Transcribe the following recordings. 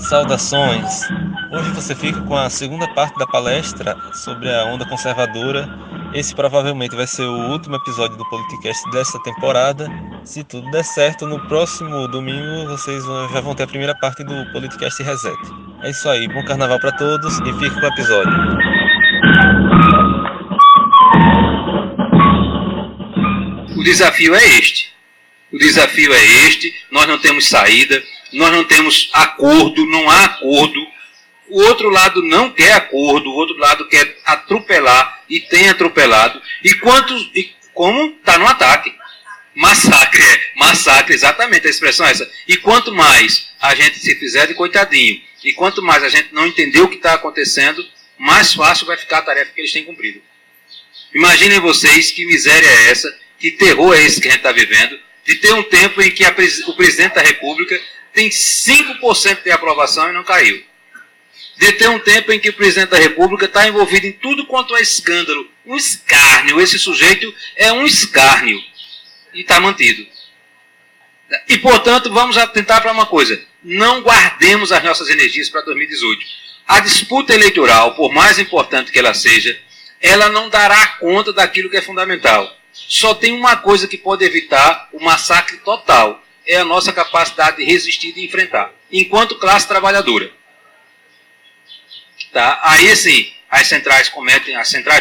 Saudações! Hoje você fica com a segunda parte da palestra sobre a onda conservadora. Esse provavelmente vai ser o último episódio do podcast dessa temporada. Se tudo der certo, no próximo domingo vocês já vão ter a primeira parte do Politicast Reset. É isso aí, bom carnaval para todos e fique com o episódio. O desafio é este, nós não temos saída, nós não temos acordo, não há acordo, o outro lado não quer acordo, o outro lado quer atropelar e tem atropelado, e como está no ataque, massacre, exatamente, a expressão é essa, e quanto mais a gente se fizer de coitadinho, e quanto mais a gente não entender o que está acontecendo, mais fácil vai ficar a tarefa que eles têm cumprido. Imaginem vocês que miséria é essa, que terror é esse que a gente está vivendo, de ter um tempo em que o presidente da República tem 5% de aprovação e não caiu. De ter um tempo em que o presidente da República está envolvido em tudo quanto é escândalo, um escárnio, esse sujeito é um escárnio e está mantido. E, portanto, vamos atentar para uma coisa, não guardemos as nossas energias para 2018. A disputa eleitoral, por mais importante que ela seja, ela não dará conta daquilo que é fundamental. Só tem uma coisa que pode evitar o massacre total, é a nossa capacidade de resistir e de enfrentar, enquanto classe trabalhadora. Tá? Aí sim, as centrais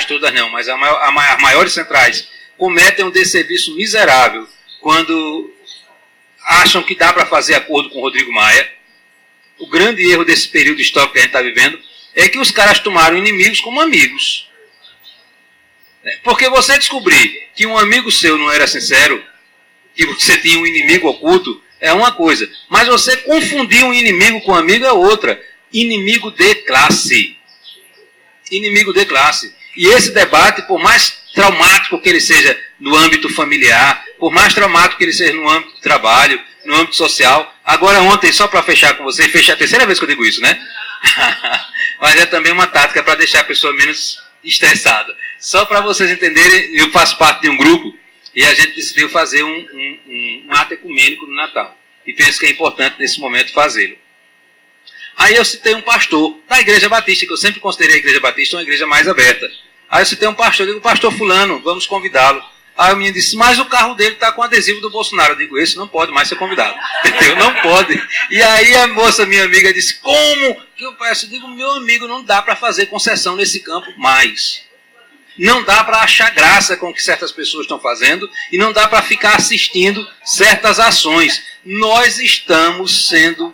todas não, mas as maiores centrais cometem um desserviço miserável quando acham que dá para fazer acordo com o Rodrigo Maia. O grande erro desse período histórico que a gente está vivendo é que os caras tomaram inimigos como amigos. Porque você descobrir que um amigo seu não era sincero, que você tinha um inimigo oculto, é uma coisa. Mas você confundir um inimigo com um amigo é outra. Inimigo de classe. Inimigo de classe. E esse debate, por mais traumático que ele seja no âmbito familiar, por mais traumático que ele seja no âmbito do trabalho, no âmbito social. Agora ontem, só para fechar com você, fechar a terceira vez que eu digo isso, né? Mas é também uma tática para deixar a pessoa menos estressada. Só para vocês entenderem, eu faço parte de um grupo e a gente decidiu fazer um ato ecumênico no Natal. E penso que é importante nesse momento fazê-lo. Aí eu citei um pastor da Igreja Batista, que eu sempre considerei a Igreja Batista uma igreja mais aberta. Aí eu citei um pastor, eu digo, pastor fulano, vamos convidá-lo. Aí o menino disse, mas o carro dele está com adesivo do Bolsonaro. Eu digo, esse não pode mais ser convidado. Entendeu? Não pode. E aí a moça, minha amiga, disse, como que eu peço? Eu digo, meu amigo, não dá para fazer concessão nesse campo mais. Não dá para achar graça com o que certas pessoas estão fazendo e não dá para ficar assistindo certas ações. Nós estamos sendo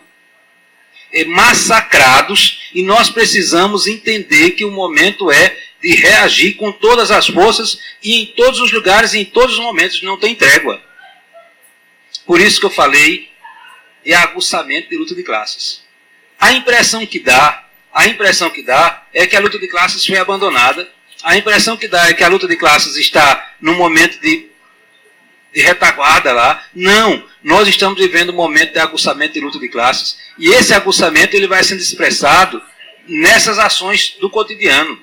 massacrados e nós precisamos entender que o momento é de reagir com todas as forças e em todos os lugares e em todos os momentos, não tem trégua. Por isso que eu falei de aguçamento de luta de classes. A impressão que dá é que a luta de classes foi abandonada. A impressão que dá é que a luta de classes está num momento de retaguarda lá. Não, nós estamos vivendo um momento de aguçamento de luta de classes. E esse aguçamento ele vai sendo expressado nessas ações do cotidiano.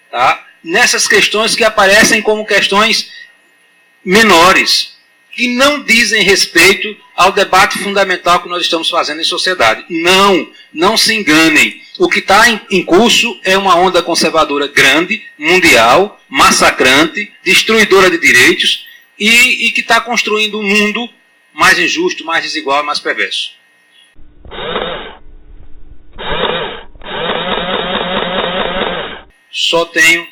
Tá? Nessas questões que aparecem como questões menores, que não dizem respeito ao debate fundamental que nós estamos fazendo em sociedade. Não se enganem. O que está em curso é uma onda conservadora grande, mundial, massacrante, destruidora de direitos e que está construindo um mundo mais injusto, mais desigual e mais perverso. Só tenho,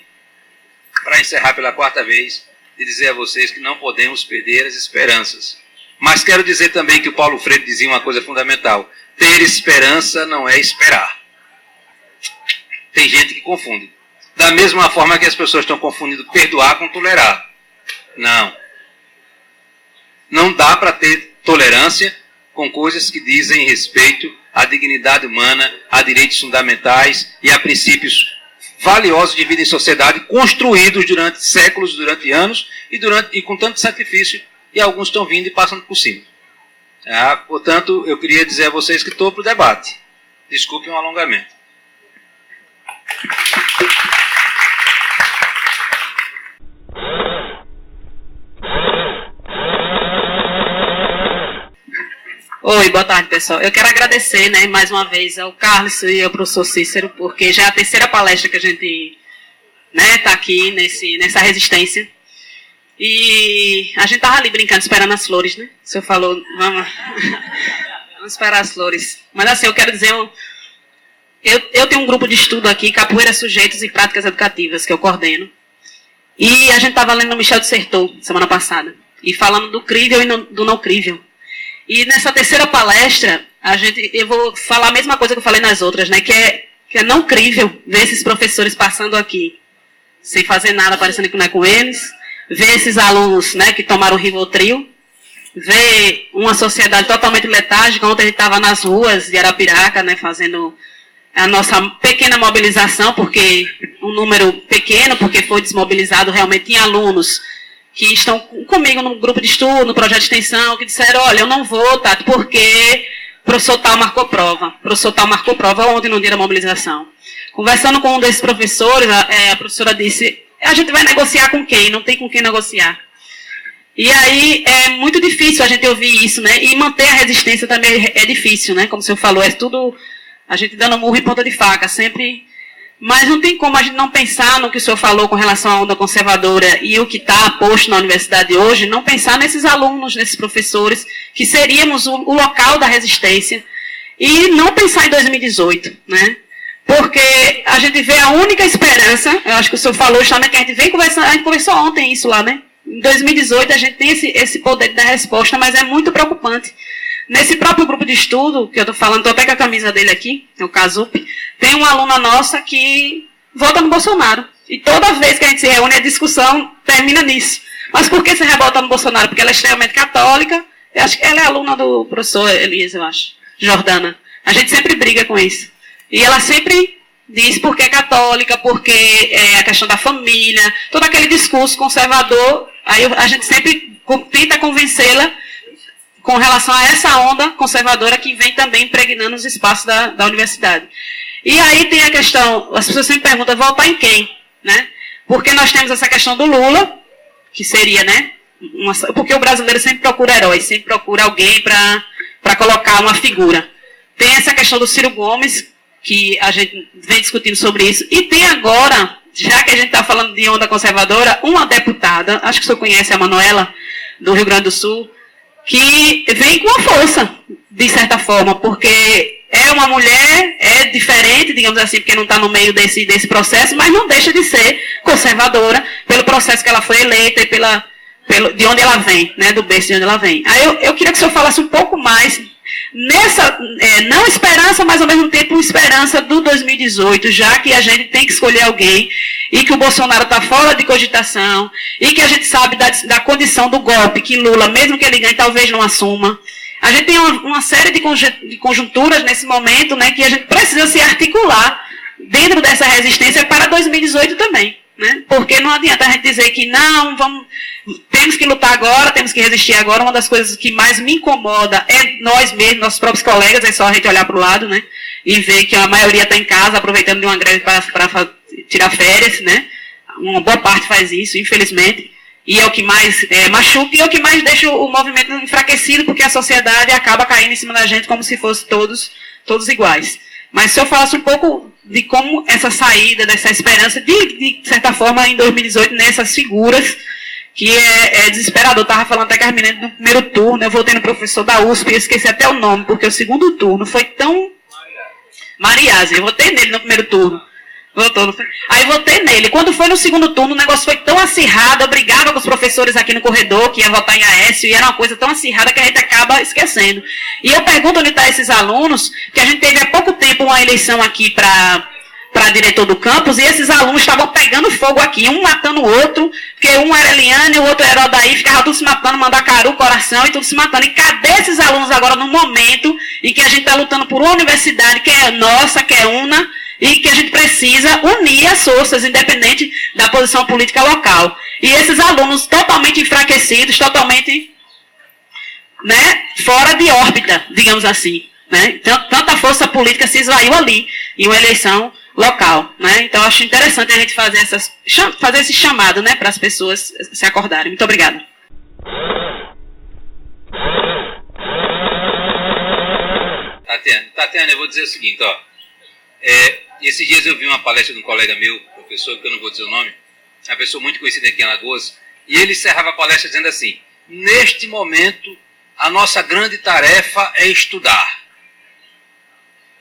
para encerrar pela quarta vez, de dizer a vocês que não podemos perder as esperanças. Mas quero dizer também que o Paulo Freire dizia uma coisa fundamental. Ter esperança não é esperar. Tem gente que confunde. Da mesma forma que as pessoas estão confundindo perdoar com tolerar. Não dá para ter tolerância com coisas que dizem respeito à dignidade humana, a direitos fundamentais e a princípios valiosos de vida em sociedade, construídos durante séculos, durante anos e com tanto sacrifício, e alguns estão vindo e passando por cima. Portanto, eu queria dizer a vocês que estou para o debate. Desculpem o alongamento. Oi, boa tarde, pessoal. Eu quero agradecer, né, mais uma vez ao Carlos e ao professor Cícero, porque já é a terceira palestra que a gente, né, tá aqui nessa resistência. E a gente estava ali brincando, esperando as flores, né? O senhor falou, vamos esperar as flores. Mas assim, eu quero dizer, eu tenho um grupo de estudo aqui, Capoeira, Sujeitos e Práticas Educativas, que eu coordeno. E a gente estava lendo o Michel de Certeau, semana passada, e falando do crível e do não crível. E nessa terceira palestra, eu vou falar a mesma coisa que eu falei nas outras, né? Que é não crível ver esses professores passando aqui, sem fazer nada, parecendo que não é com eles, ver esses alunos, né, que tomaram Rivotril, ver uma sociedade totalmente letárgica. Ontem a gente estava nas ruas de Arapiraca, né, fazendo a nossa pequena mobilização, porque um número pequeno, porque foi desmobilizado, realmente tinha alunos que estão comigo no grupo de estudo, no projeto de extensão, que disseram, olha, eu não vou, Tati, porque o professor tal marcou prova. O professor tal marcou prova ontem no dia da mobilização. Conversando com um desses professores, a professora disse, a gente vai negociar com quem? Não tem com quem negociar. E aí é muito difícil a gente ouvir isso, né? E manter a resistência também é difícil, né? Como o senhor falou, é tudo a gente dando murro em ponta de faca, sempre. Mas não tem como a gente não pensar no que o senhor falou com relação à onda conservadora e o que está posto na universidade hoje, não pensar nesses alunos, nesses professores, que seríamos o local da resistência, e não pensar em 2018, né? Porque a gente vê a única esperança, eu acho que o senhor falou justamente que a gente vem conversando, a gente conversou ontem isso lá, né? Em 2018 a gente tem esse poder da resposta, mas é muito preocupante. Nesse próprio grupo de estudo, que eu estou falando, estou até com a camisa dele aqui, é o Casup, tem uma aluna nossa que vota no Bolsonaro. E toda vez que a gente se reúne, a discussão termina nisso. Mas por que você vai votar no Bolsonaro? Porque ela é extremamente católica. Eu acho que ela é aluna do professor Elias, eu acho, Jordana. A gente sempre briga com isso. E ela sempre diz porque é católica, porque é a questão da família, todo aquele discurso conservador. Aí a gente sempre tenta convencê-la com relação a essa onda conservadora que vem também impregnando os espaços da universidade. E aí tem a questão, as pessoas sempre perguntam, votar em quem? Né? Porque nós temos essa questão do Lula, que seria, né? Porque o brasileiro sempre procura heróis, sempre procura alguém para colocar uma figura. Tem essa questão do Ciro Gomes, que a gente vem discutindo sobre isso. E tem agora, já que a gente está falando de onda conservadora, uma deputada, acho que o senhor conhece a Manuela, do Rio Grande do Sul, que vem com a força, de certa forma, porque é uma mulher, é diferente, digamos assim, porque não está no meio desse processo, mas não deixa de ser conservadora pelo processo que ela foi eleita e de onde ela vem, né, do berço de onde ela vem. Aí eu queria que o senhor falasse um pouco mais nessa, não esperança, mas ao mesmo tempo esperança do 2018, já que a gente tem que escolher alguém e que o Bolsonaro está fora de cogitação e que a gente sabe da condição do golpe, que Lula, mesmo que ele ganhe, talvez não assuma. A gente tem uma série de conjunturas nesse momento, né, que a gente precisa se articular dentro dessa resistência para 2018 também. Né? Porque não adianta a gente dizer que não, temos que lutar agora, temos que resistir agora. Uma das coisas que mais me incomoda é nós mesmos, nossos próprios colegas, é só a gente olhar para o lado, né? E ver que a maioria está em casa, aproveitando de uma greve para tirar férias, né? Uma boa parte faz isso, infelizmente. E é o que mais machuca e é o que mais deixa o movimento enfraquecido, porque a sociedade acaba caindo em cima da gente como se fossem todos iguais. Mas se eu falasse um pouco de como essa saída, dessa esperança, de certa forma, em 2018, nessas figuras, que é desesperador. Eu estava falando até com as meninas no primeiro turno, eu voltei no professor da USP, eu esqueci até o nome, porque o segundo turno foi tão... Mariase, eu votei nele no primeiro turno. Aí votei nele. Quando foi no segundo turno, o negócio foi tão acirrado, eu brigava com os professores aqui no corredor, que ia votar em Aécio, e era uma coisa tão acirrada que a gente acaba esquecendo. E eu pergunto onde estão esses alunos, que a gente teve há pouco tempo uma eleição aqui para diretor do campus, e esses alunos estavam pegando fogo aqui, um matando o outro, porque um era Eliane, o outro era Odaí, ficava tudo se matando, Mandacaru, Coração, e tudo se matando. E cadê esses alunos agora no momento em que a gente está lutando por uma universidade que é nossa, que é una, e que a gente precisa unir as forças, independente da posição política local. E esses alunos totalmente enfraquecidos, totalmente, né, fora de órbita, digamos assim. Né? Então, tanta força política se esvaiu ali, em uma eleição local. Né? Então, eu acho interessante a gente fazer esse chamado, né, para as pessoas se acordarem. Muito obrigada. Tatiana, eu vou dizer o seguinte, ó. Esses dias eu vi uma palestra de um colega meu, professor, que eu não vou dizer o nome, uma pessoa muito conhecida aqui em Alagoas, e ele encerrava a palestra dizendo assim: neste momento, a nossa grande tarefa é estudar.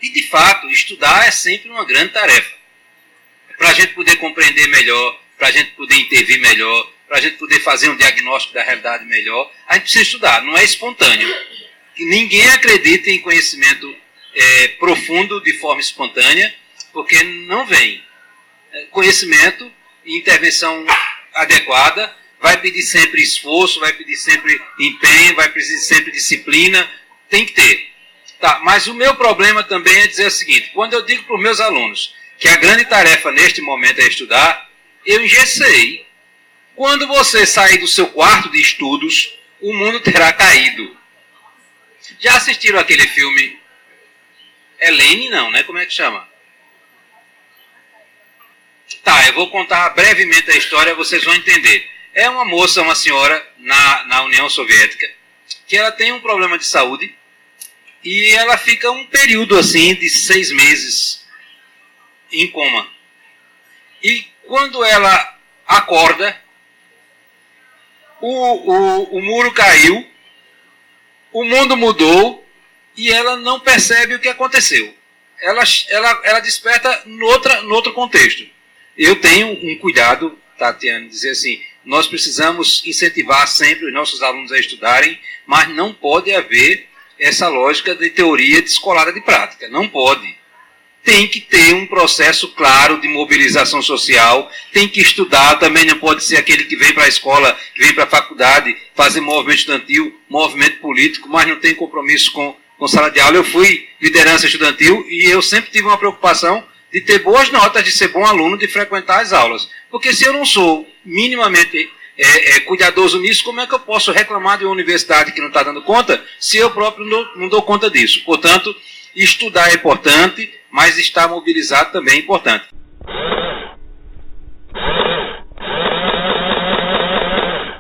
E, de fato, estudar é sempre uma grande tarefa. Para a gente poder compreender melhor, para a gente poder intervir melhor, para a gente poder fazer um diagnóstico da realidade melhor, a gente precisa estudar, não é espontâneo. Ninguém acredita em conhecimento profundo de forma espontânea, porque não vem. Conhecimento e intervenção adequada vai pedir sempre esforço, vai pedir sempre empenho, vai pedir sempre disciplina, tem que ter. Tá, mas o meu problema também é dizer o seguinte: quando eu digo para os meus alunos que a grande tarefa neste momento é estudar, eu engessei. Quando você sair do seu quarto de estudos, o mundo terá caído. Já assistiram aquele filme Helene? Não, né? Como é que chama? Tá, eu vou contar brevemente a história, vocês vão entender. É uma moça, uma senhora na União Soviética, que ela tem um problema de saúde e ela fica um período assim de 6 meses em coma. E quando ela acorda, o muro caiu, o mundo mudou e ela não percebe o que aconteceu. Ela desperta no outro contexto. Eu tenho um cuidado, Tatiana, dizer assim: nós precisamos incentivar sempre os nossos alunos a estudarem, mas não pode haver essa lógica de teoria descolada de prática. Não pode. Tem que ter um processo claro de mobilização social, tem que estudar, também não pode ser aquele que vem para a escola, que vem para a faculdade, fazer movimento estudantil, movimento político, mas não tem compromisso com sala de aula. Eu fui liderança estudantil e eu sempre tive uma preocupação de ter boas notas, de ser bom aluno, de frequentar as aulas. Porque se eu não sou minimamente cuidadoso nisso, como é que eu posso reclamar de uma universidade que não está dando conta, se eu próprio não dou conta disso? Portanto, estudar é importante, mas estar mobilizado também é importante.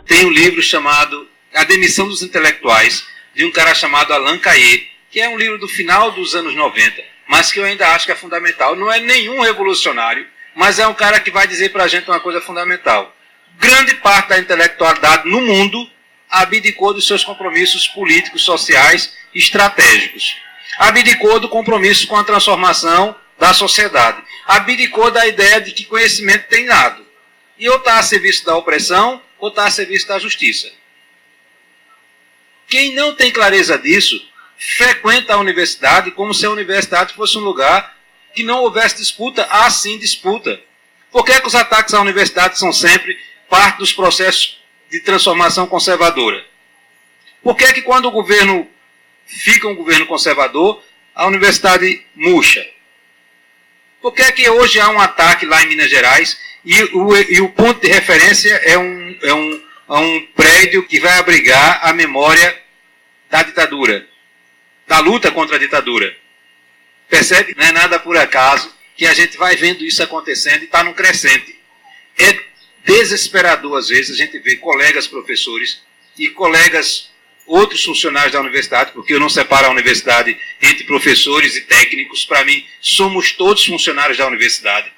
Tem um livro chamado A Demissão dos Intelectuais, de um cara chamado Alain Cayet, que é um livro do final dos anos 90, mas que eu ainda acho que é fundamental. Não é nenhum revolucionário, mas é um cara que vai dizer para a gente uma coisa fundamental. Grande parte da intelectualidade no mundo abdicou dos seus compromissos políticos, sociais e estratégicos. Abdicou do compromisso com a transformação da sociedade. Abdicou da ideia de que conhecimento tem dado. E ou está a serviço da opressão, ou está a serviço da justiça. Quem não tem clareza disso, frequenta a universidade como se a universidade fosse um lugar que não houvesse disputa. Há sim disputa. Por que os ataques à universidade são sempre parte dos processos de transformação conservadora? Por que quando o governo fica um governo conservador, a universidade murcha? Por que hoje há um ataque lá em Minas Gerais e o ponto de referência é um prédio que vai abrigar a memória da ditadura, da luta contra a ditadura? Percebe? Não é nada por acaso que a gente vai vendo isso acontecendo e está num crescente. É desesperador, às vezes, a gente vê colegas professores e colegas, outros funcionários da universidade, porque eu não separo a universidade entre professores e técnicos. Para mim, somos todos funcionários da universidade.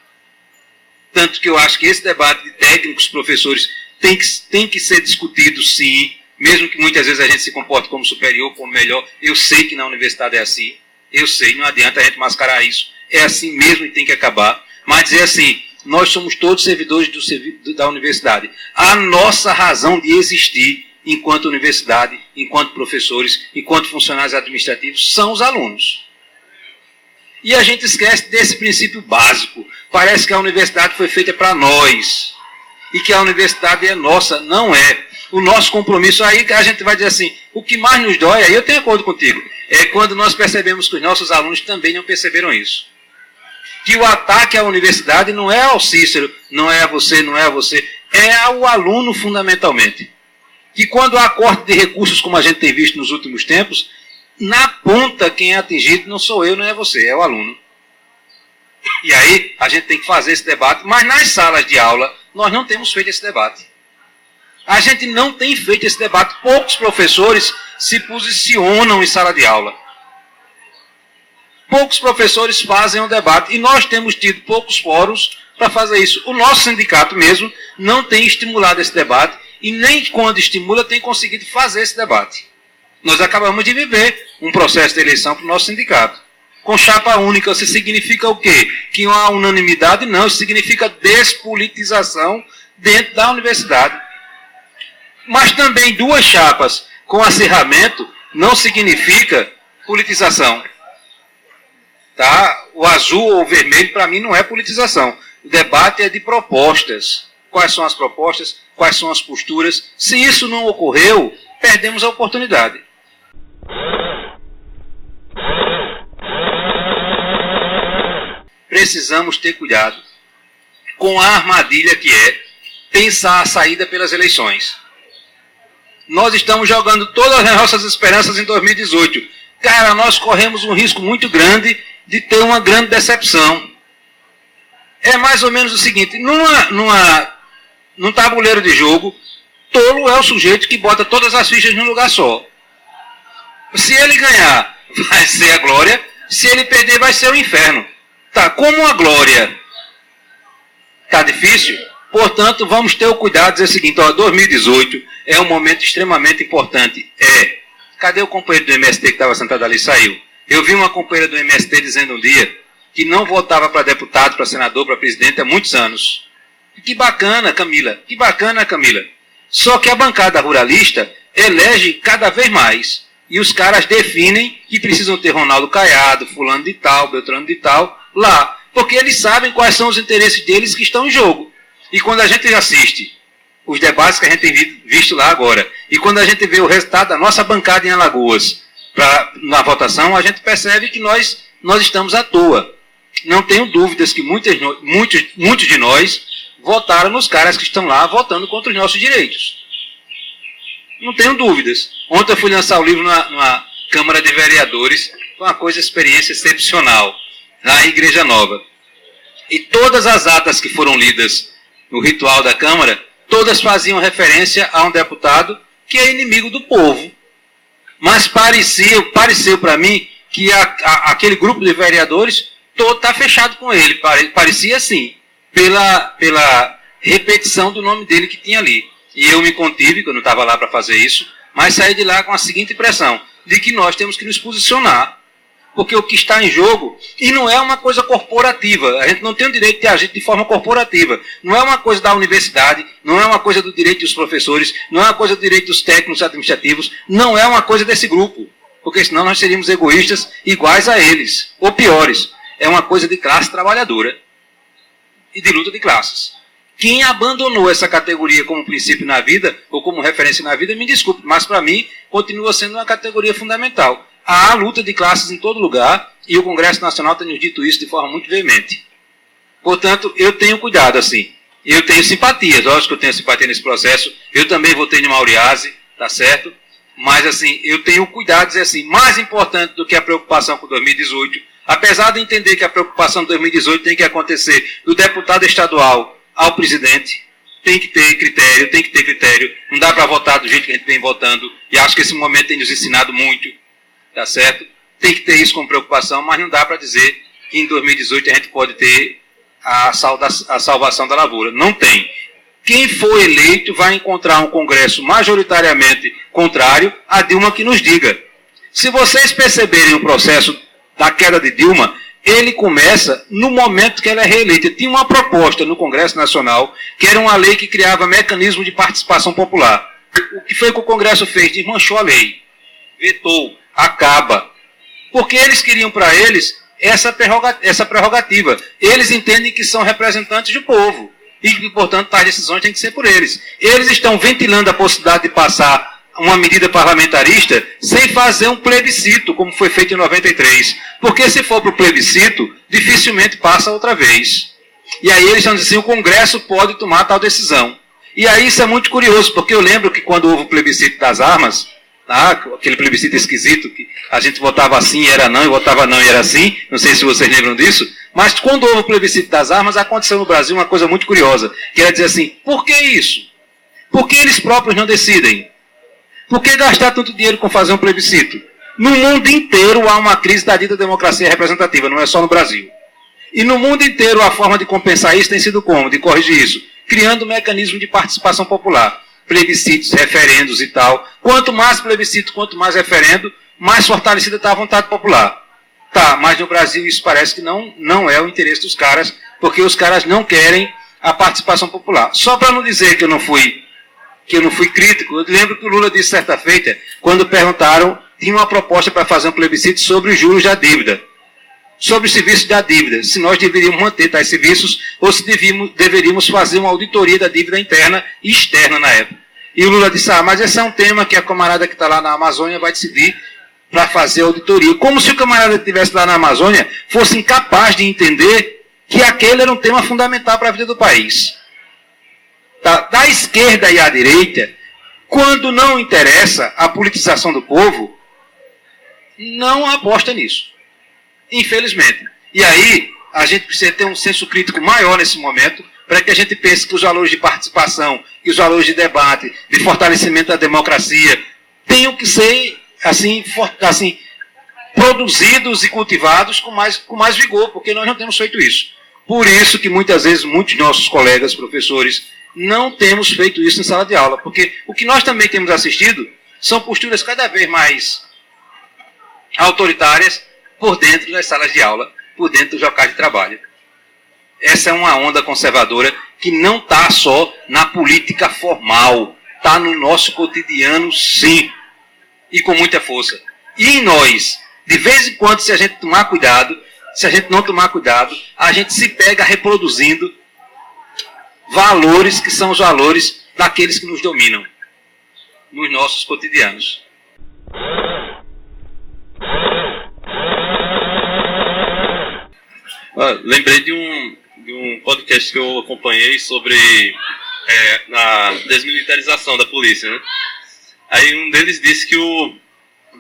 Tanto que eu acho que esse debate de técnicos, professores, tem que ser discutido, sim, mesmo que muitas vezes a gente se comporte como superior, como melhor. Eu sei que na universidade é assim. Eu sei, não adianta a gente mascarar isso. É assim mesmo e tem que acabar. Mas dizer assim: nós somos todos servidores da universidade. A nossa razão de existir enquanto universidade, enquanto professores, enquanto funcionários administrativos, são os alunos. E a gente esquece desse princípio básico. Parece que a universidade foi feita para nós. E que a universidade é nossa. Não é. O nosso compromisso, aí a gente vai dizer assim: o que mais nos dói, aí eu tenho acordo contigo, é quando nós percebemos que os nossos alunos também não perceberam isso. Que o ataque à universidade não é ao Cícero, não é a você, não é a você, é ao aluno fundamentalmente. Que quando há corte de recursos, como a gente tem visto nos últimos tempos, na ponta quem é atingido não sou eu, não é você, é o aluno. E aí a gente tem que fazer esse debate, mas nas salas de aula nós não temos feito esse debate. A gente não tem feito esse debate. Poucos professores se posicionam em sala de aula. Poucos professores fazem um debate, e nós temos tido poucos fóruns para fazer isso. O nosso sindicato mesmo não tem estimulado esse debate, e nem quando estimula tem conseguido fazer esse debate. Nós acabamos de viver um processo de eleição para o nosso sindicato. Com chapa única, isso significa o quê? Que não há unanimidade? Não, isso significa despolitização dentro da universidade. Mas também 2 chapas com acirramento não significa politização. Tá? O azul ou o vermelho, para mim, não é politização. O debate é de propostas. Quais são as propostas? Quais são as posturas? Se isso não ocorreu, perdemos a oportunidade. Precisamos ter cuidado com a armadilha que é pensar a saída pelas eleições. Nós estamos jogando todas as nossas esperanças em 2018. Cara, nós corremos um risco muito grande de ter uma grande decepção. É mais ou menos o seguinte, num tabuleiro de jogo, tolo é o sujeito que bota todas as fichas num lugar só. Se ele ganhar, vai ser a glória. Se ele perder, vai ser o inferno. Tá, como a glória tá difícil, portanto, vamos ter o cuidado de dizer o seguinte, ó, 2018 é um momento extremamente importante. Cadê o companheiro do MST que estava sentado ali? Saiu. Eu vi uma companheira do MST dizendo um dia que não votava para deputado, para senador, para presidente há muitos anos. Que bacana, Camila. Que bacana, Camila. Só que a bancada ruralista elege cada vez mais. E os caras definem que precisam ter Ronaldo Caiado, fulano de tal, Beltrano de tal, lá. Porque eles sabem quais são os interesses deles que estão em jogo. E quando a gente assiste os debates que a gente tem visto lá agora, e quando a gente vê o resultado da nossa bancada em Alagoas na votação, a gente percebe que nós estamos à toa. Não tenho dúvidas que muitos de nós votaram nos caras que estão lá votando contra os nossos direitos. Não tenho dúvidas. Ontem eu fui lançar o livro numa Câmara de Vereadores, foi uma experiência excepcional, na Igreja Nova. E todas as atas que foram lidas no ritual da Câmara, todas faziam referência a um deputado que é inimigo do povo. Mas pareceu para mim que aquele grupo de vereadores todo está fechado com ele. Parecia assim, pela repetição do nome dele que tinha ali. E eu me contive, que eu não estava lá para fazer isso, mas saí de lá com a seguinte impressão, de que nós temos que nos posicionar. Porque o que está em jogo, e não é uma coisa corporativa, a gente não tem o direito de agir de forma corporativa, não é uma coisa da universidade, não é uma coisa do direito dos professores, não é uma coisa do direito dos técnicos administrativos, não é uma coisa desse grupo, porque senão nós seríamos egoístas iguais a eles, ou piores, é uma coisa de classe trabalhadora e de luta de classes. Quem abandonou essa categoria como princípio na vida, ou como referência na vida, me desculpe, mas para mim continua sendo uma categoria fundamental. Há luta de classes em todo lugar, e o Congresso Nacional tem nos dito isso de forma muito veemente. Portanto, eu tenho cuidado, assim. Eu tenho simpatias, lógico que eu tenho simpatia nesse processo, eu também votei no Mauriase, tá certo? Mas, assim, eu tenho cuidado de dizer assim, mais importante do que a preocupação com 2018, apesar de entender que a preocupação de 2018 tem que acontecer do deputado estadual ao presidente, tem que ter critério, não dá para votar do jeito que a gente vem votando, e acho que esse momento tem nos ensinado muito, tá certo? Tem que ter isso como preocupação, mas não dá para dizer que em 2018 a gente pode ter a salvação da lavoura. Não tem. Quem for eleito vai encontrar um Congresso majoritariamente contrário a Dilma que nos diga. Se vocês perceberem o processo da queda de Dilma, ele começa no momento que ela é reeleita. Tinha uma proposta no Congresso Nacional, que era uma lei que criava mecanismo de participação popular. O que foi que o Congresso fez? Desmanchou a lei. Vetou. Acaba. Porque eles queriam para eles essa prerrogativa. Eles entendem que são representantes do povo. E que, portanto, tais decisões têm que ser por eles. Eles estão ventilando a possibilidade de passar uma medida parlamentarista sem fazer um plebiscito, como foi feito em 93. Porque se for para o plebiscito, dificilmente passa outra vez. E aí eles estão dizendo assim, o Congresso pode tomar tal decisão. E aí isso é muito curioso, porque eu lembro que quando houve o plebiscito das armas, aquele plebiscito esquisito, que a gente votava assim e era não, e votava não e era assim, não sei se vocês lembram disso, mas quando houve o plebiscito das armas, aconteceu no Brasil uma coisa muito curiosa, que era dizer assim, por que isso? Por que eles próprios não decidem? Por que gastar tanto dinheiro com fazer um plebiscito? No mundo inteiro há uma crise da dita democracia representativa, não é só no Brasil. E no mundo inteiro a forma de compensar isso tem sido como? De corrigir isso? Criando um mecanismo de participação popular. Plebiscitos, referendos e tal. Quanto mais plebiscito, quanto mais referendo, mais fortalecida está a vontade popular. Tá, mas no Brasil isso parece que não é o interesse dos caras, porque os caras não querem a participação popular. Só para não dizer que eu não fui crítico, eu lembro que o Lula disse certa feita, quando perguntaram, tinha uma proposta para fazer um plebiscito sobre os juros da dívida. Sobre o serviço da dívida, se nós deveríamos manter tais serviços ou se deveríamos fazer uma auditoria da dívida interna e externa na época. E o Lula disse, mas esse é um tema que a camarada que está lá na Amazônia vai decidir para fazer auditoria. Como se o camarada que estivesse lá na Amazônia fosse incapaz de entender que aquele era um tema fundamental para a vida do país. Da esquerda e à direita, quando não interessa a politização do povo, não aposta nisso. Infelizmente. E aí, a gente precisa ter um senso crítico maior nesse momento, para que a gente pense que os valores de participação, que os valores de debate, de fortalecimento da democracia, tenham que ser, assim produzidos e cultivados com mais vigor, porque nós não temos feito isso. Por isso que muitas vezes, muitos de nossos colegas, professores, não temos feito isso em sala de aula, porque o que nós também temos assistido são posturas cada vez mais autoritárias por dentro das salas de aula, por dentro dos locais de trabalho. Essa é uma onda conservadora que não está só na política formal, está no nosso cotidiano, sim, e com muita força. E em nós, de vez em quando, se a gente tomar cuidado, se a gente não tomar cuidado, a gente se pega reproduzindo valores que são os valores daqueles que nos dominam nos nossos cotidianos. Lembrei de um podcast que eu acompanhei sobre a desmilitarização da polícia, né? Aí um deles disse que o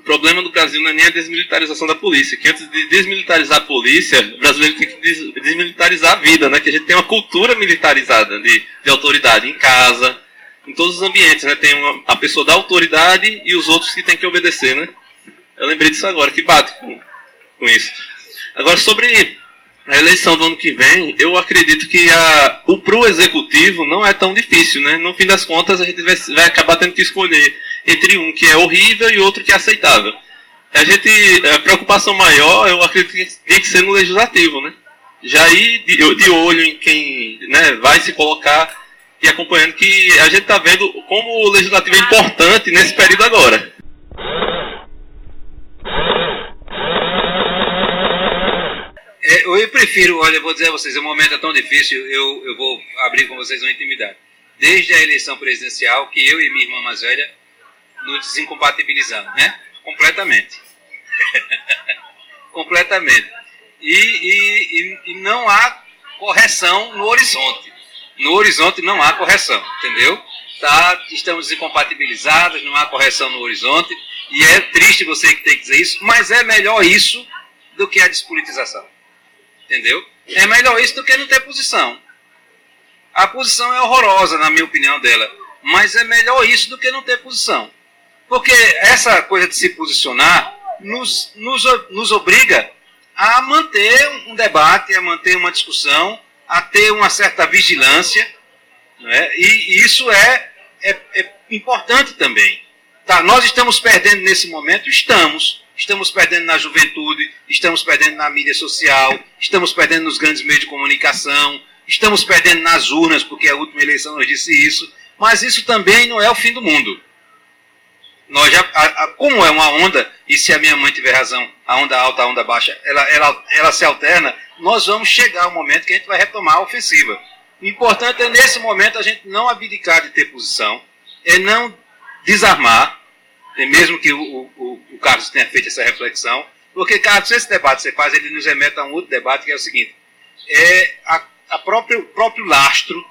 problema do Brasil não é nem a desmilitarização da polícia, que antes de desmilitarizar a polícia, o brasileiro tem que desmilitarizar a vida, né? Que a gente tem uma cultura militarizada de autoridade em casa, em todos os ambientes, né? Tem a pessoa da autoridade e os outros que tem que obedecer, né? Eu lembrei disso agora, que bate com isso. Agora, sobre a eleição do ano que vem, eu acredito que pro executivo não é tão difícil, né? No fim das contas, a gente vai acabar tendo que escolher entre um que é horrível e outro que é aceitável. A preocupação maior, eu acredito que tem que ser no legislativo, né? Já ir de olho em quem, né, vai se colocar e acompanhando, que a gente está vendo como o legislativo é importante nesse período agora. Eu prefiro, olha, eu vou dizer a vocês, o momento é tão difícil, eu vou abrir com vocês uma intimidade. Desde a eleição presidencial, que eu e minha irmã mais velha nos desincompatibilizamos, né? Completamente. Completamente. E não há correção no horizonte. No horizonte não há correção, entendeu? Estamos desincompatibilizados, não há correção no horizonte, e é triste você que tem que dizer isso, mas é melhor isso do que a despolitização. Entendeu? É melhor isso do que não ter posição. A posição é horrorosa, na minha opinião dela, mas é melhor isso do que não ter posição. Porque essa coisa de se posicionar nos obriga a manter um debate, a manter uma discussão, a ter uma certa vigilância, né? E isso é importante também. Tá, nós estamos perdendo nesse momento? Estamos perdendo na juventude, estamos perdendo na mídia social, estamos perdendo nos grandes meios de comunicação, estamos perdendo nas urnas, porque a última eleição nos disse isso, mas isso também não é o fim do mundo. Como é uma onda, e se a minha mãe tiver razão, a onda alta, a onda baixa, ela se alterna, nós vamos chegar ao momento que a gente vai retomar a ofensiva. O importante é, nesse momento, a gente não abdicar de ter posição, é não desarmar, mesmo que o Carlos tenha feito essa reflexão, porque, Carlos, esse debate que você faz, ele nos remete a um outro debate, que é o seguinte, o próprio lastro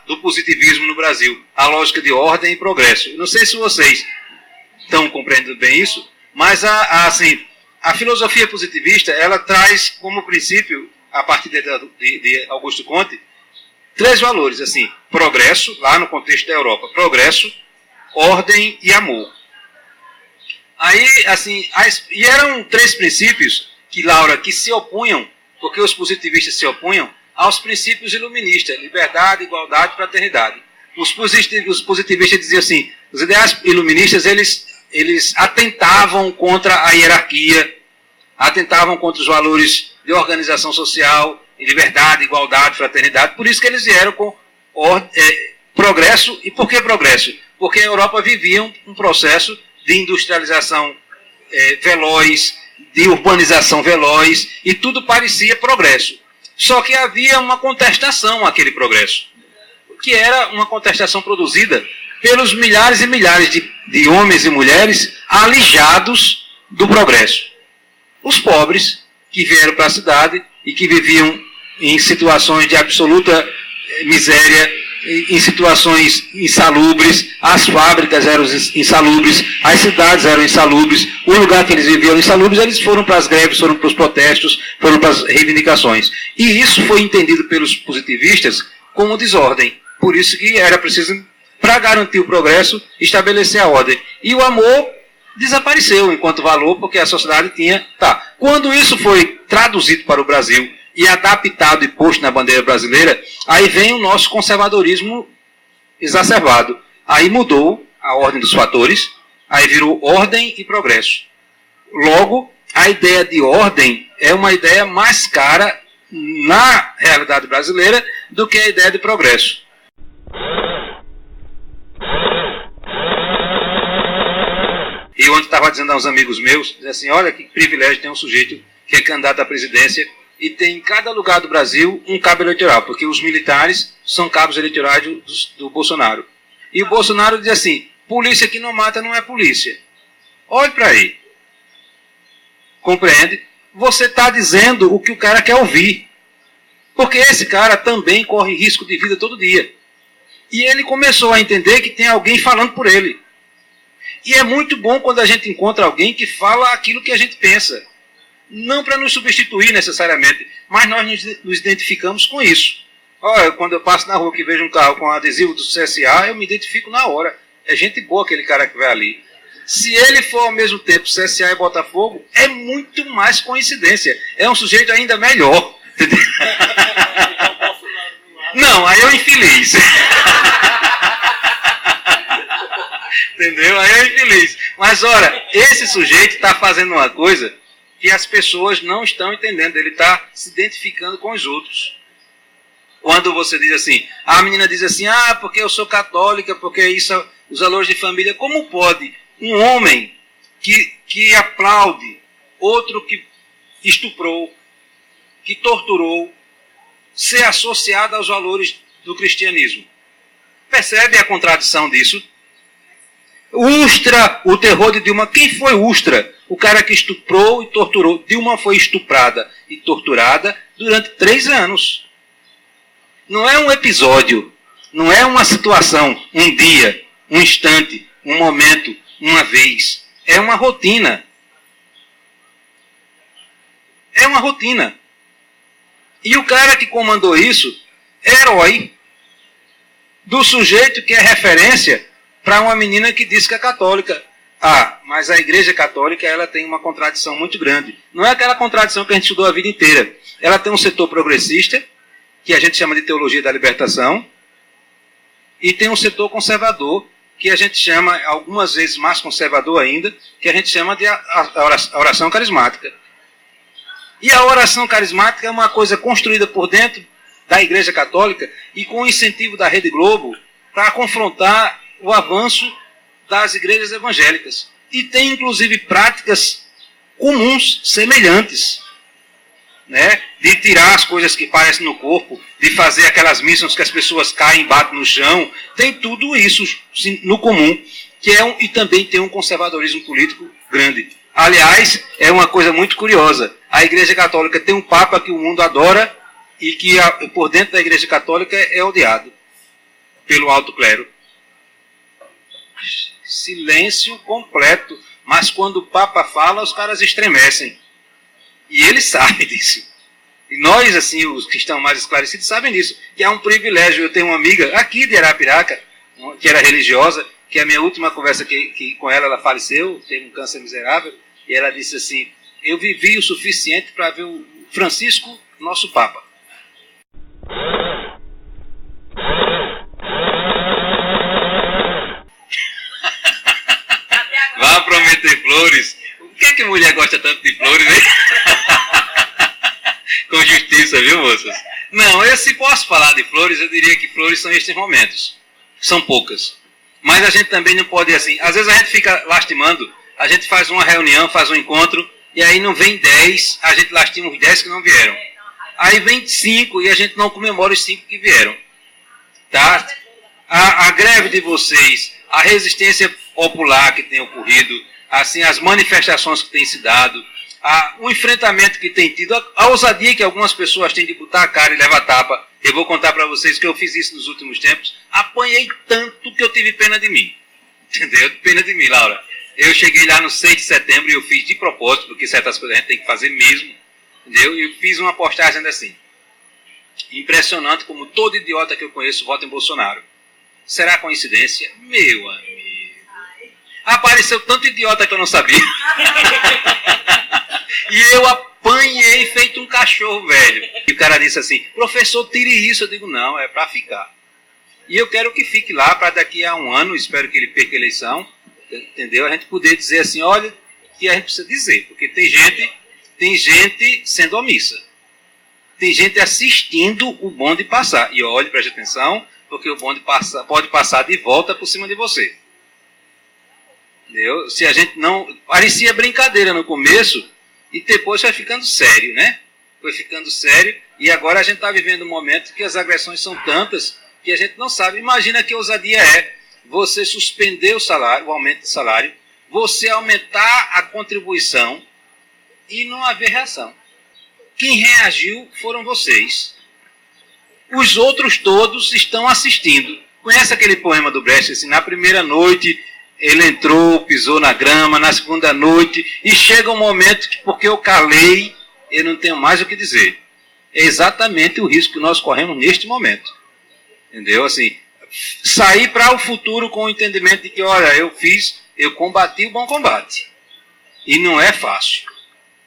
do positivismo no Brasil, a lógica de ordem e progresso. Eu não sei se vocês estão compreendendo bem isso, mas a filosofia positivista, ela traz como princípio, a partir de Augusto Comte, 3 valores, assim, progresso, lá no contexto da Europa, progresso, ordem e amor. Aí, assim, e eram 3 princípios que, Laura, que se opunham, porque os positivistas se opunham, aos princípios iluministas: liberdade, igualdade, fraternidade. Os positivistas diziam assim, os ideais iluministas, eles atentavam contra a hierarquia, atentavam contra os valores de organização social, liberdade, igualdade, fraternidade. Por isso que eles vieram com progresso. E por que progresso? Porque a Europa vivia um processo de industrialização veloz, de urbanização veloz, e tudo parecia progresso. Só que havia uma contestação àquele progresso, que era uma contestação produzida pelos milhares e milhares de homens e mulheres alijados do progresso. Os pobres, que vieram para a cidade e que viviam em situações de absoluta miséria, em situações insalubres, as fábricas eram insalubres, as cidades eram insalubres, o lugar que eles viviam insalubres, eles foram para as greves, foram para os protestos, foram para as reivindicações. E isso foi entendido pelos positivistas como desordem. Por isso que era preciso, para garantir o progresso, estabelecer a ordem. E o amor desapareceu enquanto valor, porque a sociedade tinha... Quando isso foi traduzido para o Brasil e adaptado e posto na bandeira brasileira, aí vem o nosso conservadorismo exacerbado. Aí mudou a ordem dos fatores, aí virou ordem e progresso. Logo, a ideia de ordem é uma ideia mais cara na realidade brasileira do que a ideia de progresso. E ontem estava dizendo a uns amigos meus, assim, olha que privilégio tem um sujeito que é candidato à presidência e tem em cada lugar do Brasil um cabo eleitoral, porque os militares são cabos eleitorais do Bolsonaro. E o Bolsonaro diz assim, polícia que não mata não é polícia. Olhe para aí. Compreende? Você está dizendo o que o cara quer ouvir. Porque esse cara também corre risco de vida todo dia. E ele começou a entender que tem alguém falando por ele. E é muito bom quando a gente encontra alguém que fala aquilo que a gente pensa. Não para nos substituir necessariamente, mas nós nos identificamos com isso. Olha, quando eu passo na rua que vejo um carro com adesivo do CSA, eu me identifico na hora. É gente boa aquele cara que vai ali. Se ele for ao mesmo tempo CSA e Botafogo, é muito mais coincidência. É um sujeito ainda melhor. Não, aí eu infeliz. Entendeu? Aí eu infeliz. Mas, ora, esse sujeito está fazendo uma coisa que as pessoas não estão entendendo. Ele está se identificando com os outros. Quando você diz assim, a menina diz assim, porque eu sou católica, porque isso, os valores de família. Como pode um homem que aplaude outro que estuprou, que torturou, ser associado aos valores do cristianismo? Percebe a contradição disso? Ustra, o terror de Dilma. Quem foi Ustra? O cara que estuprou e torturou. Dilma foi estuprada e torturada durante 3 anos. Não é um episódio, não é uma situação, um dia, um instante, um momento, uma vez. É uma rotina. É uma rotina. E o cara que comandou isso é herói do sujeito que é referência para uma menina que diz que é católica. Mas a Igreja Católica ela tem uma contradição muito grande. Não é aquela contradição que a gente estudou a vida inteira. Ela tem um setor progressista, que a gente chama de teologia da libertação, e tem um setor conservador, que a gente chama, algumas vezes mais conservador ainda, que a gente chama de a oração carismática. E a oração carismática é uma coisa construída por dentro da Igreja Católica e com o incentivo da Rede Globo para confrontar o avanço das igrejas evangélicas. E tem, inclusive, práticas comuns, semelhantes, né? De tirar as coisas que parecem no corpo, de fazer aquelas missas que as pessoas caem e batem no chão. Tem tudo isso no comum, e também tem um conservadorismo político grande. Aliás, é uma coisa muito curiosa. A Igreja Católica tem um Papa que o mundo adora e que por dentro da Igreja Católica é odiado pelo alto clero. Silêncio completo. Mas quando o Papa fala, os caras estremecem. E ele sabe disso. E nós, assim, os que estão mais esclarecidos, sabem disso. Que é um privilégio. Eu tenho uma amiga aqui de Arapiraca, que era religiosa, que a minha última conversa que com ela faleceu, teve um câncer miserável, e ela disse assim, eu vivi o suficiente para ver o Francisco, nosso Papa. Vá prometer flores. Por que mulher gosta tanto de flores, hein? Com justiça, viu, moças? Não, eu se posso falar de flores, eu diria que flores são estes momentos. São poucas. Mas a gente também não pode, assim, às vezes a gente fica lastimando, a gente faz uma reunião, faz um encontro, e aí não vem 10, a gente lastima os 10 que não vieram. Aí vem 5 e a gente não comemora os 5 que vieram. Tá? A greve de vocês, a resistência popular que tem ocorrido, assim, as manifestações que têm se dado, o enfrentamento que tem tido, a ousadia que algumas pessoas têm de botar a cara e levar tapa. Eu vou contar para vocês que eu fiz isso nos últimos tempos. Apanhei tanto que eu tive pena de mim. Entendeu? Pena de mim, Laura. Eu cheguei lá no 6 de setembro e eu fiz de propósito, porque certas coisas a gente tem que fazer mesmo. Entendeu? E eu fiz uma postagem assim. Impressionante como todo idiota que eu conheço vota em Bolsonaro. Será coincidência? Meu amigo. Apareceu tanto idiota que eu não sabia. E eu apanhei feito um cachorro velho. E o cara disse assim, professor, tire isso. Eu digo, não, é para ficar. E eu quero que fique lá para daqui a um ano, espero que ele perca a eleição, entendeu? A gente poder dizer assim, olha, que a gente precisa dizer. Porque tem gente sendo omissa. Tem gente assistindo o bonde passar. E olhe, preste atenção, porque o bonde pode passar de volta por cima de você. Entendeu? Se a gente não... Parecia brincadeira no começo e depois foi ficando sério, né? Foi ficando sério e agora a gente está vivendo um momento que as agressões são tantas que a gente não sabe. Imagina que ousadia é você suspender o salário, o aumento do salário, você aumentar a contribuição e não haver reação. Quem reagiu foram vocês. Os outros todos estão assistindo. Conhece aquele poema do Brecht, assim, na primeira noite ele entrou, pisou na grama, na segunda noite, e chega um momento que, porque eu calei, eu não tenho mais o que dizer. É exatamente o risco que nós corremos neste momento. Entendeu? Assim, sair para o futuro com o entendimento de que, olha, eu combati o bom combate. E não é fácil.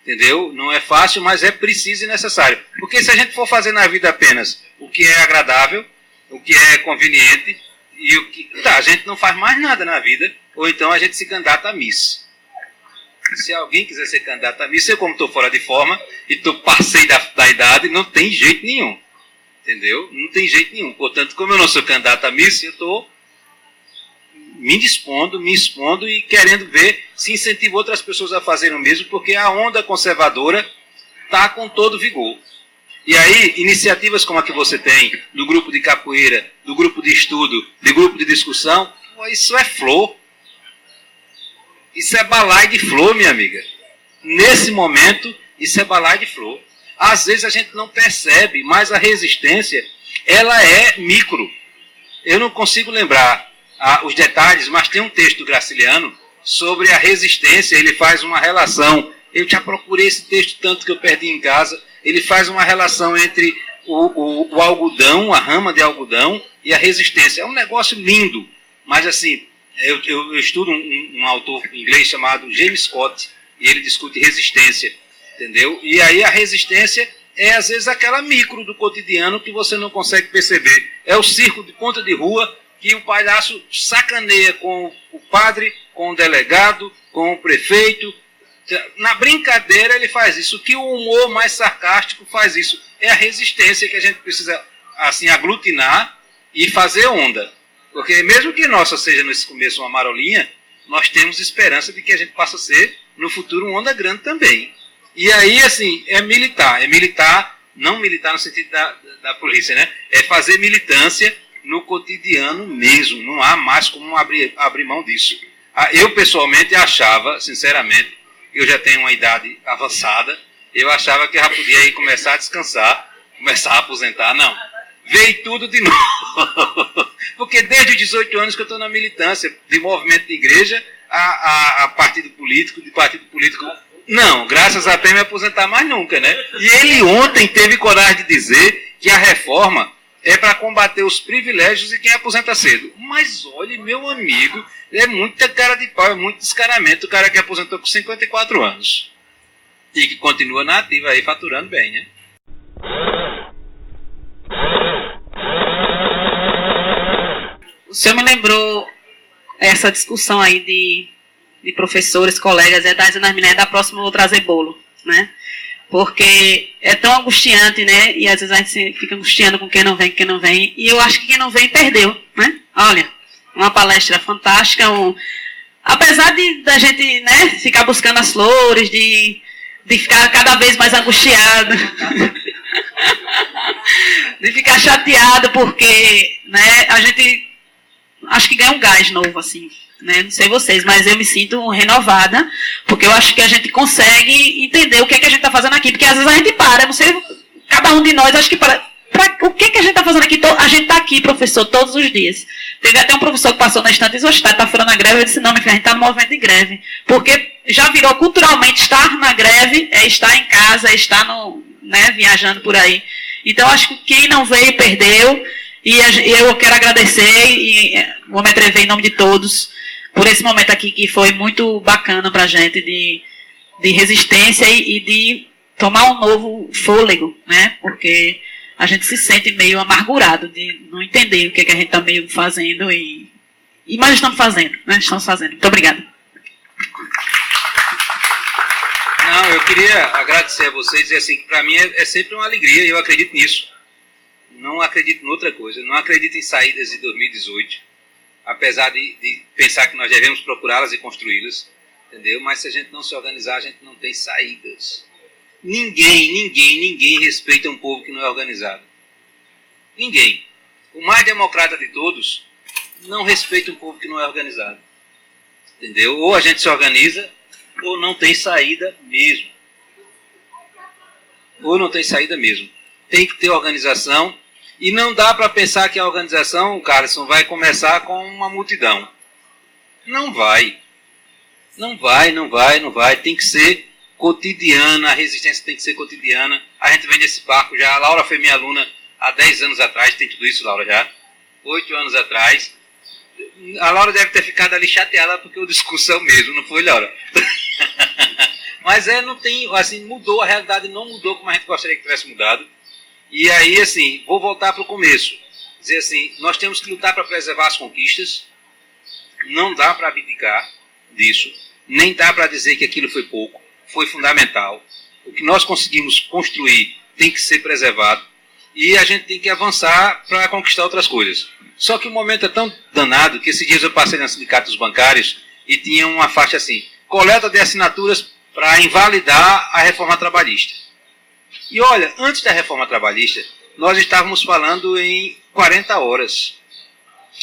Entendeu? Não é fácil, mas é preciso e necessário. Porque se a gente for fazer na vida apenas o que é agradável, o que é conveniente, e o que... Tá, a gente não faz mais nada na vida, ou então a gente se candidata a Miss. Se alguém quiser ser candidato a Miss, eu como estou fora de forma, e passei da idade, não tem jeito nenhum. Entendeu? Não tem jeito nenhum. Portanto, como eu não sou candidato a Miss, eu estou me expondo e querendo ver se incentivo outras pessoas a fazerem o mesmo, porque a onda conservadora está com todo vigor. E aí, iniciativas como a que você tem, do grupo de capoeira, do grupo de estudo, do grupo de discussão, isso é flor. Isso é balaio de flor, minha amiga. Nesse momento, isso é balaio de flor. Às vezes a gente não percebe, mas a resistência, ela é micro. Eu não consigo lembrar os detalhes, mas tem um texto do Graciliano sobre a resistência. Ele faz uma relação. Eu já procurei esse texto tanto que eu perdi em casa. Ele faz uma relação entre o algodão, a rama de algodão e a resistência. É um negócio lindo, mas assim, eu estudo um autor inglês chamado James Scott, e ele discute resistência, entendeu? E aí a resistência é às vezes aquela micro do cotidiano que você não consegue perceber. É o circo de ponta de rua que o palhaço sacaneia com o padre, com o delegado, com o prefeito. Na brincadeira ele faz isso. Que o humor mais sarcástico faz isso. É a resistência que a gente precisa assim aglutinar e fazer onda. Porque mesmo que nossa seja nesse começo uma marolinha, nós temos esperança de que a gente possa ser no futuro uma onda grande também. E aí assim, é militar, não militar no sentido da polícia, né? É fazer militância no cotidiano mesmo. Não há mais como abrir mão disso. Eu pessoalmente achava, sinceramente, eu já tenho uma idade avançada, eu achava que eu já podia ir começar a descansar, começar a aposentar. Não, veio tudo de novo. Porque desde os 18 anos que eu estou na militância, de movimento de igreja a partido político, de partido político. Não, graças a Deus me aposentar mais nunca, né? E ele ontem teve coragem de dizer que a reforma é para combater os privilégios de quem aposenta cedo. Mas olhe, meu amigo, É muita cara de pau, é muito descaramento. O cara que aposentou com 54 anos e que continua na ativa aí, faturando bem, né? O senhor me lembrou essa discussão aí de professores, colegas, das mulheres, da próxima eu vou trazer bolo, né? Porque é tão angustiante, né? E às vezes a gente fica angustiando com quem não vem, e eu acho que quem não vem perdeu, né? Olha, uma palestra fantástica, apesar da gente, né, ficar buscando as flores, de ficar cada vez mais angustiado, de ficar chateado, porque, né, a gente acho que ganha um gás novo, assim, né? Não sei vocês, mas eu me sinto renovada, porque eu acho que a gente consegue entender o que é que a gente está fazendo aqui, porque às vezes a gente para, não sei, cada um de nós, acho que o que é que a gente está fazendo aqui? A gente está aqui, professor, todos os dias. Teve até um professor que passou na estante e disse, está furando a greve, eu disse, não, minha filha, a gente está no movimento de greve, porque já virou culturalmente estar na greve, é estar em casa, é estar né, viajando por aí. Então, acho que quem não veio, perdeu. E eu quero agradecer, e vou me atrever em nome de todos, por esse momento aqui que foi muito bacana para a gente, de resistência e de tomar um novo fôlego, né? Porque a gente se sente meio amargurado de não entender o que a gente está meio fazendo, mas estamos fazendo, né? Estamos fazendo. Muito obrigada. Não, eu queria agradecer a vocês e dizer assim, que para mim é sempre uma alegria e eu acredito nisso. Não acredito em outra coisa, não acredito em saídas de 2018, apesar de pensar que nós devemos procurá-las e construí-las, entendeu? Mas se a gente não se organizar, a gente não tem saídas. Ninguém respeita um povo que não é organizado. Ninguém. O mais democrata de todos não respeita um povo que não é organizado. Entendeu? Ou a gente se organiza, ou não tem saída mesmo. Ou não tem saída mesmo. Tem que ter organização. E não dá para pensar que a organização, Carlson, vai começar com uma multidão. Não vai. Não vai. Tem que ser cotidiana, a resistência tem que ser cotidiana. A gente vem desse barco já. A Laura foi minha aluna há 10 anos atrás. Tem tudo isso, Laura, já? 8 anos atrás. A Laura deve ter ficado ali chateada porque o discurso é o mesmo, não foi, Laura? Mas não tem, assim, mudou, a realidade não mudou como a gente gostaria que tivesse mudado. E aí, assim, vou voltar para o começo. Dizer assim, nós temos que lutar para preservar as conquistas. Não dá para abdicar disso. Nem dá para dizer que aquilo foi pouco. Foi fundamental. O que nós conseguimos construir tem que ser preservado. E a gente tem que avançar para conquistar outras coisas. Só que o momento é tão danado que esses dias eu passei no sindicato dos bancários e tinha uma faixa assim, coleta de assinaturas para invalidar a reforma trabalhista. E olha, antes da reforma trabalhista, nós estávamos falando em 40 horas.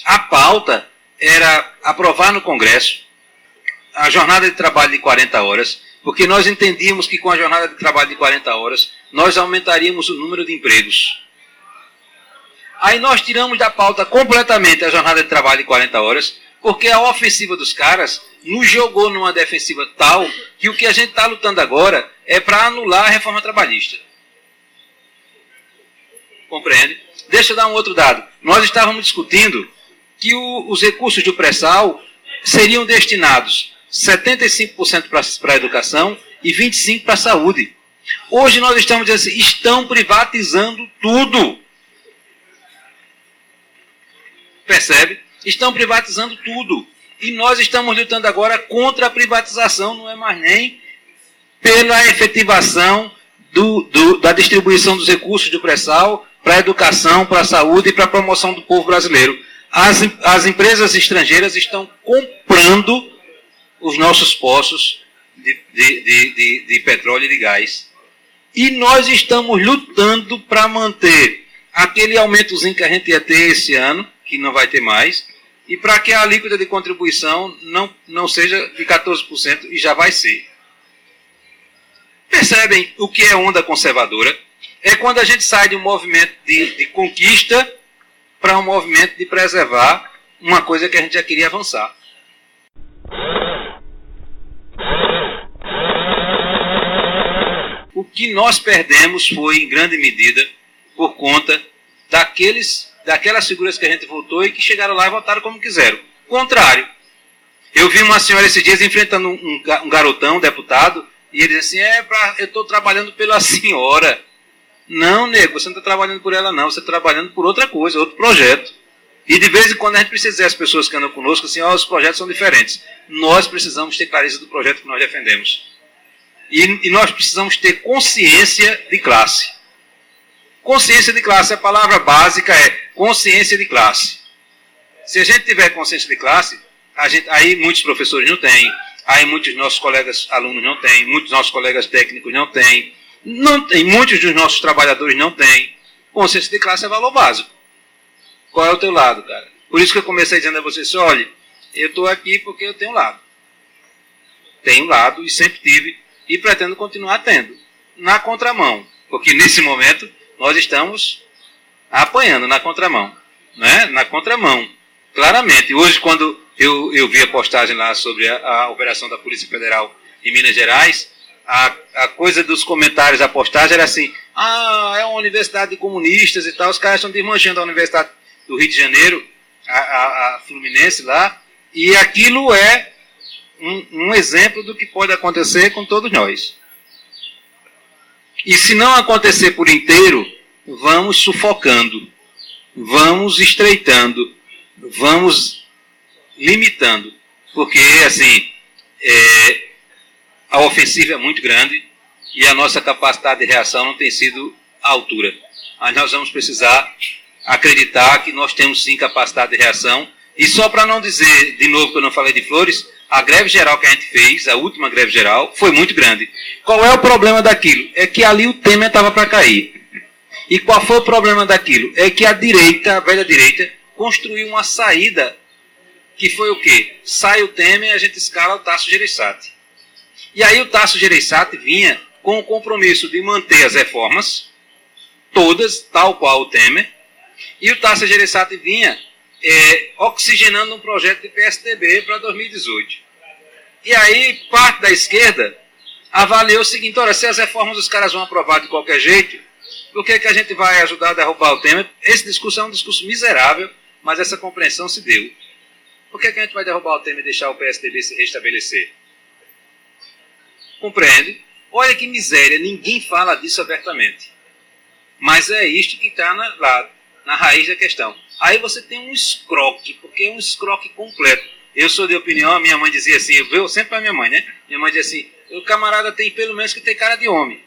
A pauta era aprovar no Congresso a jornada de trabalho de 40 horas, porque nós entendíamos que com a jornada de trabalho de 40 horas, nós aumentaríamos o número de empregos. Aí nós tiramos da pauta completamente a jornada de trabalho de 40 horas, porque a ofensiva dos caras nos jogou numa defensiva tal que o que a gente está lutando agora é para anular a reforma trabalhista. Compreende? Deixa eu dar um outro dado. Nós estávamos discutindo que os recursos do pré-sal seriam destinados 75% para a educação e 25% para a saúde. Hoje nós estamos dizendo assim, estão privatizando tudo. Percebe? Estão privatizando tudo. E nós estamos lutando agora contra a privatização, não é mais nem pela efetivação da distribuição dos recursos do pré-sal para a educação, para a saúde e para a promoção do povo brasileiro. As empresas estrangeiras estão comprando os nossos poços de petróleo e de gás. E nós estamos lutando para manter aquele aumentozinho que a gente ia ter esse ano, que não vai ter mais, e para que a alíquota de contribuição não seja de 14% e já vai ser. Percebem o que é onda conservadora? É quando a gente sai de um movimento de conquista para um movimento de preservar uma coisa que a gente já queria avançar. O que nós perdemos foi, em grande medida, por conta daquelas figuras que a gente votou e que chegaram lá e votaram como quiseram. Contrário, Eu vi uma senhora esses dias enfrentando um garotão, um deputado, e ele disse assim, eu estou trabalhando pela senhora. Não, nego, você não está trabalhando por ela não, você está trabalhando por outra coisa, outro projeto. E de vez em quando a gente precisa dizer às pessoas que andam conosco assim, os projetos são diferentes. Nós precisamos ter clareza do projeto que nós defendemos. E nós precisamos ter consciência de classe. Consciência de classe, a palavra básica é consciência de classe. Se a gente tiver consciência de classe, aí muitos professores não têm, aí muitos nossos colegas alunos não têm, muitos nossos colegas técnicos não têm, muitos dos nossos trabalhadores não têm. Consciência de classe é valor básico. Qual é o teu lado, cara? Por isso que eu comecei dizendo a vocês, olha, eu estou aqui porque eu tenho lado. Tenho lado e sempre tive e pretendo continuar tendo. Na contramão, porque nesse momento nós estamos apanhando na contramão. Né? Na contramão, claramente. Hoje, quando eu vi a postagem lá sobre a operação da Polícia Federal em Minas Gerais, a coisa dos comentários da postagem era assim, é uma universidade de comunistas e tal, os caras estão desmanchando a Universidade do Rio de Janeiro, a Fluminense lá, e aquilo é um exemplo do que pode acontecer com todos nós. E se não acontecer por inteiro, vamos sufocando, vamos estreitando, vamos limitando, porque assim, a ofensiva é muito grande e a nossa capacidade de reação não tem sido à altura. Mas nós vamos precisar acreditar que nós temos sim capacidade de reação. E só para não dizer, de novo que eu não falei de Flores, a greve geral que a gente fez, a última greve geral, foi muito grande. Qual é o problema daquilo? É que ali o Temer estava para cair. E qual foi o problema daquilo? É que a direita, a velha direita, construiu uma saída que foi o quê? Sai o Temer e a gente escala o Tasso Gereissati. E aí o Tasso Gereissati vinha com o compromisso de manter as reformas, todas, tal qual o Temer, e o Tasso Gereissati vinha oxigenando um projeto de PSDB para 2018. E aí parte da esquerda avaliou o seguinte, olha, se as reformas os caras vão aprovar de qualquer jeito, por que a gente vai ajudar a derrubar o Temer? Esse discurso é um discurso miserável, mas essa compreensão se deu. Por que a gente vai derrubar o Temer e deixar o PSDB se restabelecer? Compreende? Olha que miséria, ninguém fala disso abertamente. Mas é isto que está na raiz da questão. Aí você tem um escroque, porque é um escroque completo. Eu sou de opinião, a minha mãe dizia assim, eu vejo sempre para minha mãe, né? Minha mãe dizia assim, o camarada tem pelo menos que ter cara de homem.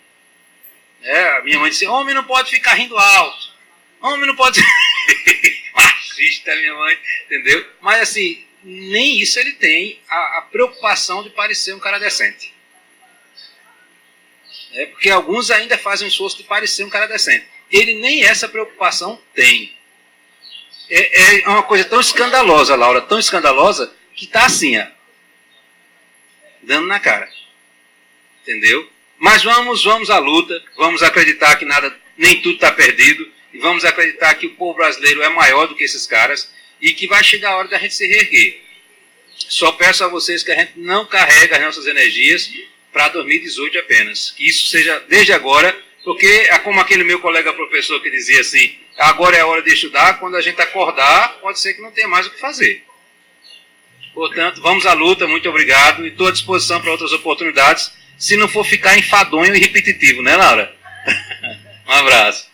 A minha mãe disse, homem não pode ficar rindo alto. Homem não pode... Machista, minha mãe, entendeu? Mas assim, nem isso ele tem, a preocupação de parecer um cara decente. Porque alguns ainda fazem um esforço de parecer um cara decente. Ele nem essa preocupação tem. É uma coisa tão escandalosa, Laura, tão escandalosa, que está assim, dando na cara. Entendeu? Mas vamos à luta, vamos acreditar que nem tudo está perdido, e vamos acreditar que o povo brasileiro é maior do que esses caras, e que vai chegar a hora da gente se reerguer. Só peço a vocês que a gente não carregue as nossas energias para 2018 apenas. Que isso seja desde agora, porque é como aquele meu colega professor que dizia assim, agora é a hora de estudar, quando a gente acordar, pode ser que não tenha mais o que fazer. Portanto, vamos à luta, muito obrigado, e estou à disposição para outras oportunidades, se não for ficar enfadonho e repetitivo, né, Laura? Um abraço.